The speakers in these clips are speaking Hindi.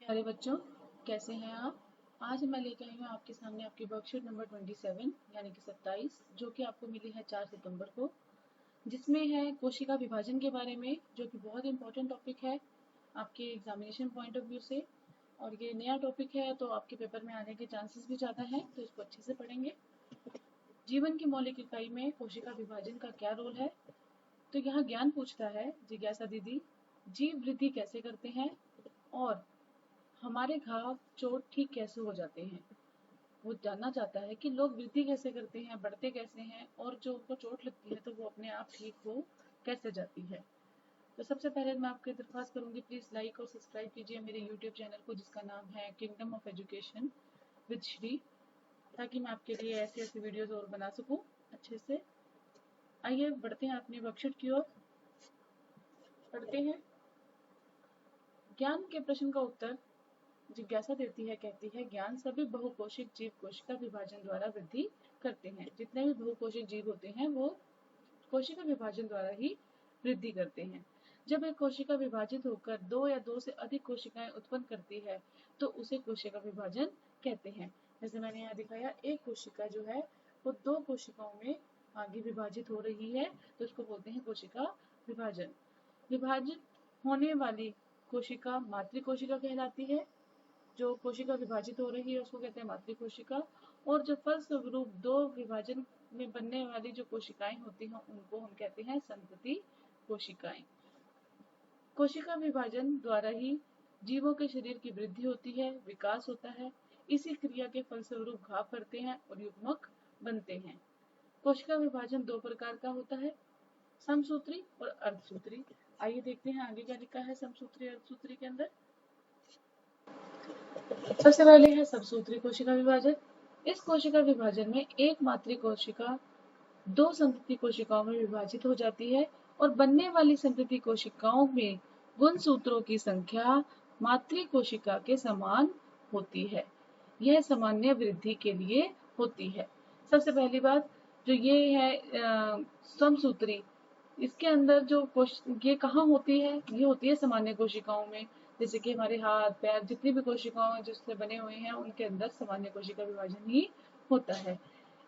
प्यारे बच्चों, कैसे हैं आप। आज मैं लेके आई हूँ आपके सामने आपकी वर्कशीट नंबर 27 यानी कि 27, जो कि आपको मिली है 4 सितंबर को, जिसमें है कोशिका विभाजन के बारे में, जो कि बहुत इंपॉर्टेंट टॉपिक है आपके एग्जामिनेशन पॉइंट ऑफ व्यू से। और ये नया टॉपिक है तो आपके पेपर में आने के चांसेस भी ज़्यादा हैं, तो इसको अच्छे से पढ़ेंगे। जीवन की मौलिक इकाई में कोशिका विभाजन का क्या रोल है। तो यहाँ ज्ञान पूछता है जिज्ञासा दीदी, जीव वृद्धि कैसे करते हैं और हमारे घाव चोट ठीक कैसे हो जाते हैं। वो जानना चाहता है कि लोग वृद्धि कैसे करते हैं, बढ़ते कैसे हैं, और जो उनको चोट लगती है तो वो अपने आप ठीक हो कैसे जाती है। तो सबसे पहले मैं आपकी दरख्वास्त करूंगी, प्लीज लाइक और सब्सक्राइब कीजिए मेरे यूट्यूब चैनल को, जिसका नाम है kingdom of education with Shri, ताकि मैं आपके लिए ऐसी ऐसी वीडियोस और बना सकूं अच्छे से। आइए बढ़ते हैं अपनी वर्कशीट की ओर, पढ़ते हैं। ज्ञान के प्रश्न का उत्तर जिज्ञासा देती है, कहती है ज्ञान सभी बहुकोशिक जीव कोशिका विभाजन द्वारा वृद्धि करते हैं। जितने भी बहुकोशिक जीव होते हैं वो कोशिका विभाजन द्वारा ही वृद्धि करते हैं। जब एक कोशिका विभाजित होकर दो या दो से अधिक कोशिकाएं उत्पन्न करती है तो उसे कोशिका विभाजन कहते हैं। जैसे मैंने यहाँ दिखाया, एक कोशिका जो है वो दो कोशिकाओं में आगे विभाजित हो रही है तो उसको बोलते हैं कोशिका विभाजन। विभाजित होने वाली कोशिका मातृ कोशिका कहलाती है। जो कोशिका विभाजित हो रही है उसको कहते हैं मातृ कोशिका। और जो फलस्वरूप दो विभाजन में बनने वाली जो कोशिकाएं होती हैं उनको हम कहते हैं संतति कोशिकाएं। कोशिका विभाजन द्वारा ही जीवों के शरीर की वृद्धि होती है, विकास होता है। इसी क्रिया के फलस्वरूप घाव पड़ते हैं और युग्मक बनते हैं। कोशिका विभाजन दो प्रकार का होता है, समसूत्री और अर्धसूत्री। आइए देखते हैं आगे क्या लिखा है समसूत्री अर्धसूत्री के अंदर। सबसे पहले है समसूत्री कोशिका विभाजन। इस कोशिका विभाजन में एक मातृ कोशिका दो संतति कोशिकाओं में विभाजित हो जाती है और बनने वाली संतति कोशिकाओं में गुणसूत्रों की संख्या मातृ कोशिका के समान होती है। यह सामान्य वृद्धि के लिए होती है। सबसे पहली बात जो ये है समसूत्री, इसके अंदर जो ये कहाँ होती है, ये होती है सामान्य कोशिकाओं में। जैसे कि हमारे हाथ पैर जितनी भी कोशिकाएं जिससे बने हुए हैं उनके अंदर सामान्य कोशिका विभाजन ही होता है।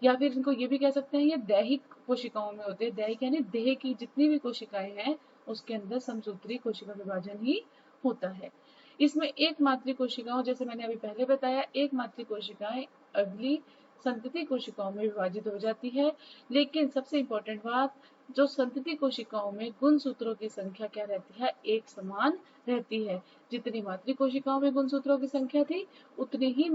या फिर इनको ये भी कह सकते हैं ये दैहिक कोशिकाओं में होते हैं। दैहिक यानी देह की जितनी भी कोशिकाएं हैं उसके अंदर समसूत्री कोशिका विभाजन ही होता है। इसमें एक मातृ कोशिकाओं, जैसे मैंने अभी पहले बताया, एक मातृ कोशिकाएं अगली संतति कोशिकाओं में विभाजित हो जाती है। लेकिन सबसे इंपॉर्टेंट बात, जो संतति कोशिकाओं में गुणसूत्रों की संख्या क्या रहती है, एक समान रहती है। जितनी मातृ कोशिकाओं में गुणसूत्रों की संख्या थी उतनी ही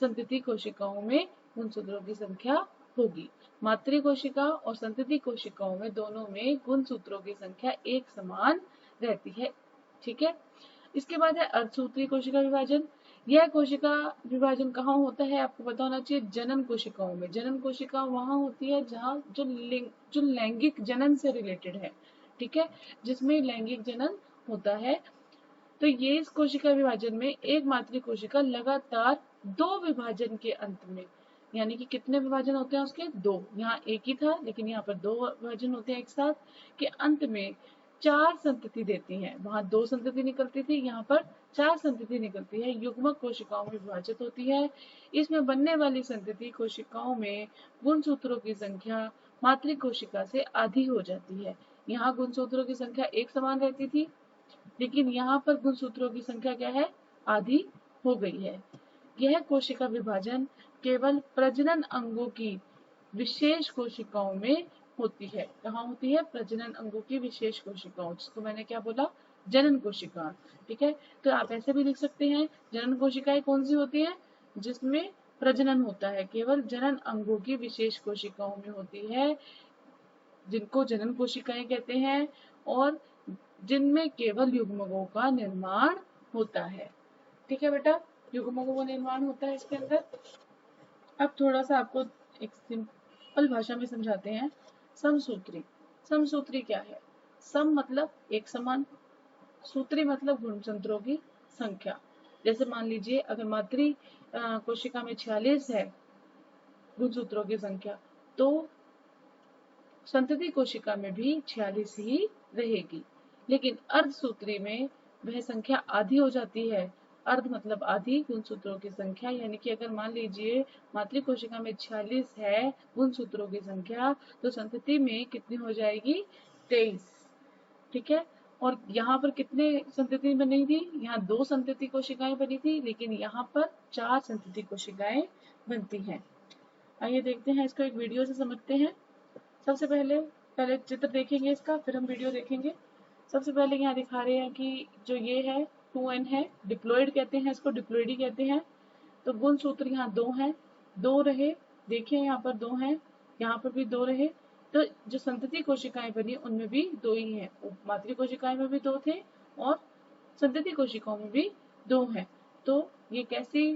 संतति कोशिकाओं में गुणसूत्रों की संख्या होगी। मातृ कोशिका और संतति कोशिकाओं में दोनों में गुणसूत्रों की संख्या एक समान रहती है। ठीक है। इसके बाद है अर्धसूत्री कोशिका विभाजन। यह कोशिका विभाजन कहाँ होता है आपको पता होना चाहिए, जनन कोशिकाओं में। जनन कोशिका वहां होती है जहाँ जो लैंगिक जनन से रिलेटेड है। ठीक है, जिसमें लैंगिक जनन होता है। तो ये इस कोशिका विभाजन में एक मातृ कोशिका लगातार दो विभाजन के अंत में, यानी कि कितने विभाजन होते हैं उसके, दो। यहाँ एक ही था लेकिन यहाँ पर दो विभाजन होते हैं एक साथ, के अंत में चार संतति देती है। वहां दो संतति निकलती थी, यहाँ पर चार संतति निकलती है, युग्मक कोशिकाओं में विभाजित होती है। इसमें बनने वाली संतति कोशिकाओं में गुणसूत्रों की संख्या मातृ कोशिका से आधी हो जाती है। यहाँ गुणसूत्रों की संख्या एक समान रहती थी, लेकिन यहाँ पर गुणसूत्रों की संख्या क्या है, आधी हो गई है। यह कोशिका विभाजन केवल प्रजनन अंगों की विशेष कोशिकाओं में होती है। कहाँ होती है, प्रजनन अंगों की विशेष कोशिकाओं, जिसको मैंने क्या बोला, जनन कोशिका। ठीक है, तो आप ऐसे भी लिख सकते हैं, जनन कोशिकाएं कौन सी होती है, जिसमें प्रजनन होता है, केवल जनन अंगों की विशेष कोशिकाओं में होती है, जिनको जनन कोशिकाएं कहते हैं, और जिनमें केवल युग्मकों का निर्माण होता है। ठीक है बेटा, युग्मकों का निर्माण होता है इसके अंदर। अब थोड़ा सा आपको एक सिंपल भाषा में समझाते हैं। समसूत्री, समसूत्री क्या है, सम मतलब एक समान, सूत्री मतलब गुणसूत्रों की संख्या। जैसे मान लीजिए अगर मातृ कोशिका में 46 है गुणसूत्रों की संख्या, तो संतति कोशिका में भी 46 ही रहेगी। लेकिन अर्धसूत्री में वह संख्या आधी हो जाती है। अर्ध मतलब आधी गुणसूत्रों की संख्या, यानी कि अगर मान लीजिए मातृ कोशिका में 46 है गुणसूत्रों की संख्या, तो संतति में कितनी हो जाएगी? 23। ठीक है। और यहाँ पर कितने संतति बनी थी? यहाँ 2 संतति कोशिकाएं बनी थी, लेकिन यहाँ पर 4 संतति कोशिकाएं बनती हैं। आइए देखते हैं इसको एक वीडियो से समझते हैं। सबसे पहले चित्र देखेंगे इसका, फिर हम वीडियो देखेंगे। सबसे पहले यहाँ दिखा रहे हैं कि जो ये है 2n है, डिप्लॉइड कहते हैं इसको, डिप्लॉइडी कहते हैं। तो गुण सूत्र यहाँ 2 हैं, 2 रहे, देखिए यहाँ पर 2 हैं, यहाँ पर भी 2 रहे। तो जो संतति कोशिकाएं बनी उनमें भी 2 ही हैं। मातृ कोशिकाएं में भी 2 थे और संतति कोशिकाओं में भी 2 हैं। तो ये कैसी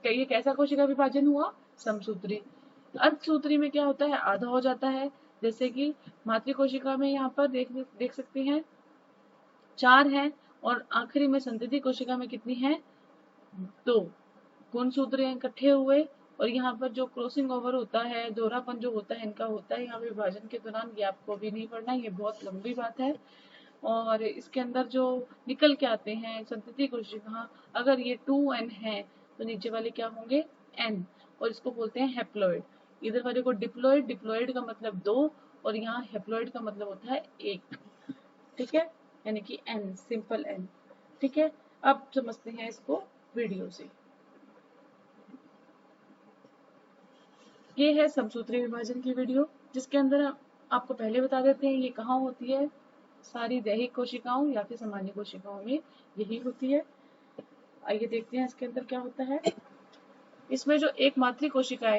ये कैसा कोशिका विभाजन हुआ? समसूत्री। अर्धसूत्री में क्या होता है? आधा हो जाता है। जैसे कि मातृ कोशिका में यहाँ पर देख सकते हैं 4 है, और आखिरी में संतति कोशिका में कितनी है? 2 गुणसूत्र इकट्ठे हुए। और यहाँ पर जो क्रॉसिंग ओवर होता है, दोहरापन जो होता है इनका होता है यहाँ विभाजन के दौरान, ये आपको भी नहीं पढ़ना, ये बहुत लंबी बात है। और इसके अंदर जो निकल के आते हैं संतति कोशिका, अगर ये 2n है तो नीचे वाले क्या होंगे? n, और इसको बोलते हैं हैप्लॉइड। इधर वाले को डिप्लॉइड, डिप्लॉइड का मतलब 2, और यहाँ हैप्लॉइड का मतलब होता है 1। ठीक है, यानी कि n, सिंपल n। ठीक है, अब समझते हैं इसको वीडियो से। ये है समसूत्री विभाजन की वीडियो, जिसके अंदर आपको पहले बता देते हैं ये कहाँ होती है। सारी दैहिक कोशिकाओं या फिर सामान्य कोशिकाओं में यही होती है। आइए देखते हैं इसके अंदर क्या होता है। इसमें जो एक मातृ कोशिका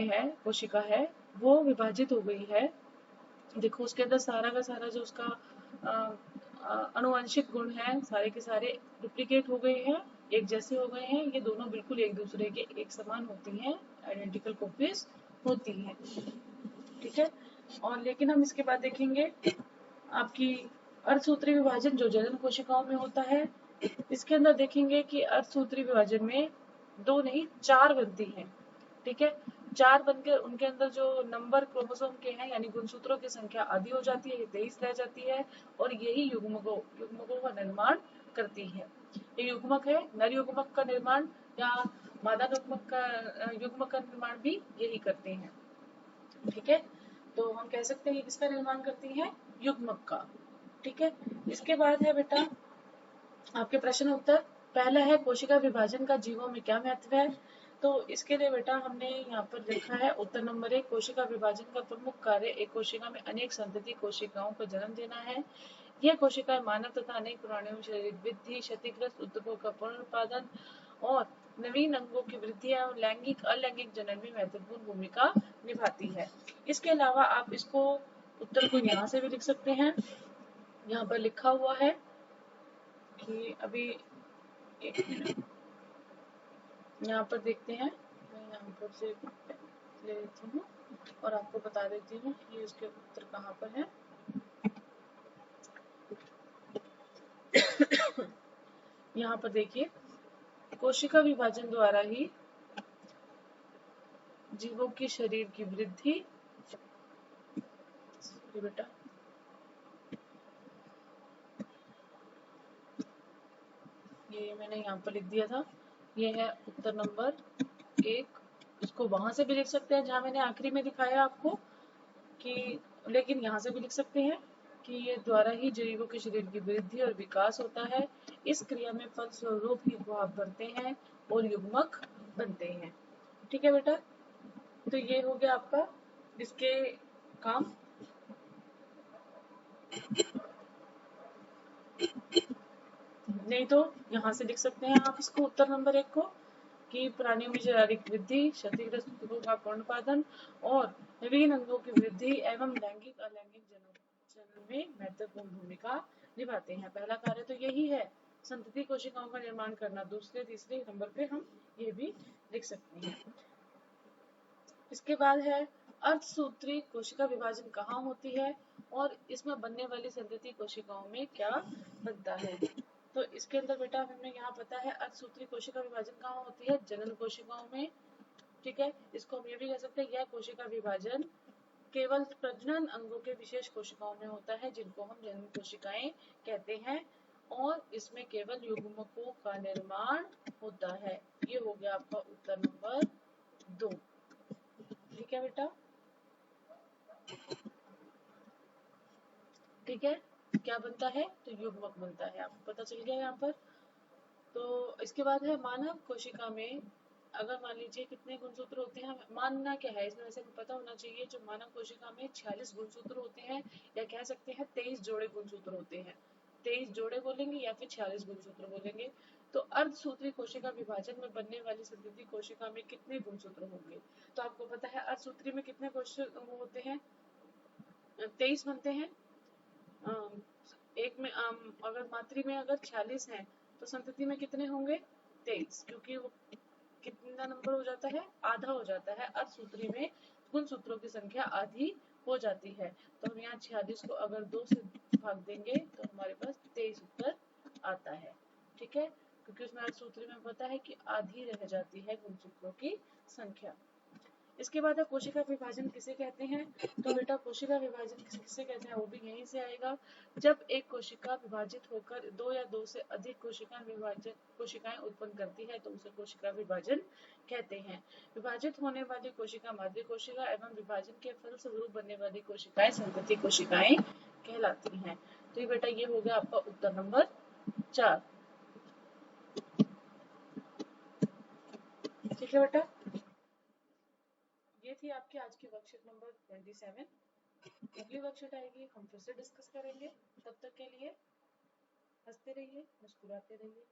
है वो विभाजित हो गई है। देखो उसके अंदर सारा का सारा जो उसका अनुवांशिक गुण है सारे के सारे डुप्लीकेट हो गए हैं, एक जैसे हो गए हैं। ये दोनों बिल्कुल एक दूसरे के एक समान होती हैं, आइडेंटिकल कॉपीज होती हैं। ठीक है, और लेकिन हम इसके बाद देखेंगे आपकी अर्धसूत्री विभाजन जो जनन कोशिकाओं में होता है। इसके अंदर देखेंगे कि अर्धसूत्री विभाजन में 2 नहीं 4 बनती हैं। ठीक है, 4 बनकर उनके अंदर जो नंबर क्रोमोसोम के हैं यानी गुणसूत्रों की संख्या आधी हो जाती है, 23 रह जाती है, और यही युग्मकों का निर्माण करती है। ये युग्मक है, नर युग्मक का निर्माण या मादा युग्मक का निर्माण भी यही करते हैं। ठीक है, तो हम कह सकते हैं किसका निर्माण करती है? युग्मक का। ठीक है, इसके बाद है बेटा आपके प्रश्न उत्तर। पहला है कोशिका विभाजन का जीवों में क्या महत्व है। तो इसके लिए बेटा हमने यहाँ पर लिखा है उत्तर नंबर 1, कोशिका विभाजन का प्रमुख कार्य एक कोशिका में अनेक संतति कोशिकाओं को जन्म देना है। यह कोशिकाएं मानव तथा अनेक प्राणियों में शरीर वृद्धि, क्षतिग्रस्त ऊतकों का पुनरुत्पादन और नवीन अंगों की वृद्धि और लैंगिक अलैंगिक जनन में महत्वपूर्ण भूमिका निभाती है। इसके अलावा आप इसको उत्तर को यहाँ से भी लिख सकते हैं। यहाँ पर लिखा हुआ है कि अभी एक मिनट यहाँ पर देखते हैं, मैं यहाँ पर से ले लेती हूँ और आपको बता देती हूँ कि इसके उत्तर कहाँ पर है। यहाँ पर देखिए, कोशिका विभाजन द्वारा ही जीवों के शरीर की वृद्धि, बेटा ये मैंने यहाँ पर लिख दिया था, ये है उत्तर नंबर 1। इसको वहां से भी लिख सकते हैं जहां मैंने आखिरी में दिखाया आपको कि, लेकिन यहाँ से भी लिख सकते हैं कि ये द्वारा ही जीवों के शरीर की वृद्धि और विकास होता है। इस क्रिया में फलस्वरूप ही भाव बढ़ते हैं और युग्मक बनते हैं। ठीक है बेटा, तो ये हो गया आपका इसके काम। नहीं तो यहाँ से लिख सकते हैं आप इसको उत्तर नंबर 1 को कि प्राणियों में शारीरिक वृद्धि, क्षतिग्रस्त ऊतकों का पुनरुत्पादन और नवीन अंगों की वृद्धि एवं लैंगिक अलैंगिक जनन में महत्वपूर्ण भूमिका निभाते हैं। पहला कार्य तो यही है, संतति कोशिकाओं का निर्माण करना। दूसरे तीसरे नंबर पे हम ये भी लिख सकते हैं। इसके बाद है अर्धसूत्री कोशिका विभाजन कहाँ होती है और इसमें बनने वाली संतति कोशिकाओं में क्या बनता है। तो इसके अंदर बेटा हमें यहाँ पता है अर्धसूत्री कोशिका विभाजन कहाँ होती है? जनन कोशिकाओं में। ठीक है, इसको हम ये भी कह सकते हैं यह कोशिका विभाजन केवल प्रजनन अंगों के विशेष कोशिकाओं में होता है, जिनको हम जन्म कोशिकाएं कहते हैं, और इसमें केवल युग्मकों का निर्माण होता है। ये हो गया आपका उत्तर नंबर 2। ठीक है बेटा, ठीक है। क्या बनता है? तो युग्मक बनता है, आपको पता चल गया यहाँ पर। तो इसके बाद है मानव कोशिका में अगर मान लीजिए कितने गुणसूत्र होते हैं, मानना क्या है इसमें, वैसे हमें पता होना चाहिए। जो मानव कोशिका में 46 गुणसूत्र होते हैं, या कह सकते हैं 23 जोड़े गुणसूत्र होते हैं। 23 जोड़े बोलेंगे या फिर 46 गुणसूत्र बोलेंगे। तो अर्धसूत्री कोशिका विभाजन में बनने वाली संतति कोशिका में कितने गुणसूत्र होंगे? तो आपको पता है अर्धसूत्री में कितने कोशिका होते हैं? 23 बनते हैं। एक में अगर मातृ में अगर 46 है तो संतति में कितने होंगे? 23, क्योंकि वो कितना नंबर हो जाता है? आधा हो जाता है। अर्धसूत्री में गुणसूत्रों की संख्या आधी हो जाती है। तो हम यहाँ 46 को अगर 2 से भाग देंगे तो हमारे पास 23 उत्तर आता है। ठीक है, क्योंकि उसमें अर्धसूत्री में पता है कि आधी रह जाती है गुणसूत्रों की संख्या। इसके बाद कोशिका विभाजन किसे कहते हैं? तो बेटा कोशिका विभाजन किसे कहते हैं वो भी यहीं से आएगा। जब एक कोशिका विभाजित होकर 2 या 2 से अधिक कोशिकाएं उत्पन्न करती है तो उसे कोशिका विभाजन कहते हैं। विभाजित होने वाली कोशिका माद्री कोशिका एवं विभाजन के फलस्वरूप बनने वाली कोशिकाएं संतति कोशिकाएं कहलाती हैं। तो ये बेटा ये हो गया आपका उत्तर नंबर 4। ठीक है बेटा, ये थी आपकी आज की वर्कशीट नंबर 27। अगली वर्कशीट आएगी, हम फिर से डिस्कस करेंगे। तब तक के लिए हंसते रहिए, मुस्कुराते रहिए।